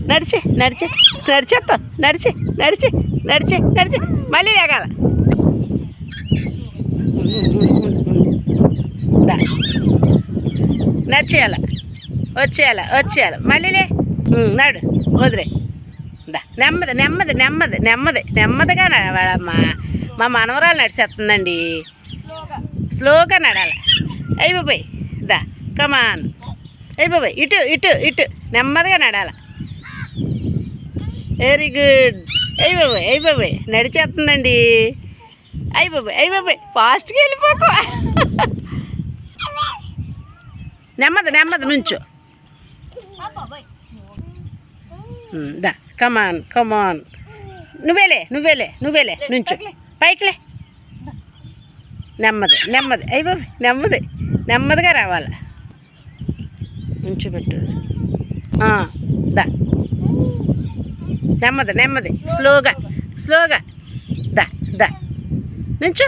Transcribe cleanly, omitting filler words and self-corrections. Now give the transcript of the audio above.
నడిచి నడిచి నడిచేస్తాం నడిచి నడిచి నడిచి నడిచి మళ్ళీ ఎగాల నడిచేయాల వచ్చేయాల మళ్ళీలే నడు వదిలే దా నెమ్మది నెమ్మది నెమ్మది నెమ్మది నెమ్మదిగా నడవాలమ్మా మా మనవరాలు నడిచేస్తుందండి స్లోగా నడాలి అయిపోయి దా కమాన్ అయిపోయి ఇటు ఇటు ఇటు నెమ్మదిగా నడాలి వెరీ గుడ్ అయిపోయి నడిచేస్తుందండి అయిపోయి ఫాస్ట్గా వెళ్ళిపోకు నెమ్మది నెమ్మది నుంచో దా కమాన్ కమాన్ నువ్వేలే నుంచో పైకిలే నెమ్మది అయిపోయి నెమ్మదిగా రావాలి నుంచోబెట్టు దా నెమ్మది స్లోగా దా నుంచో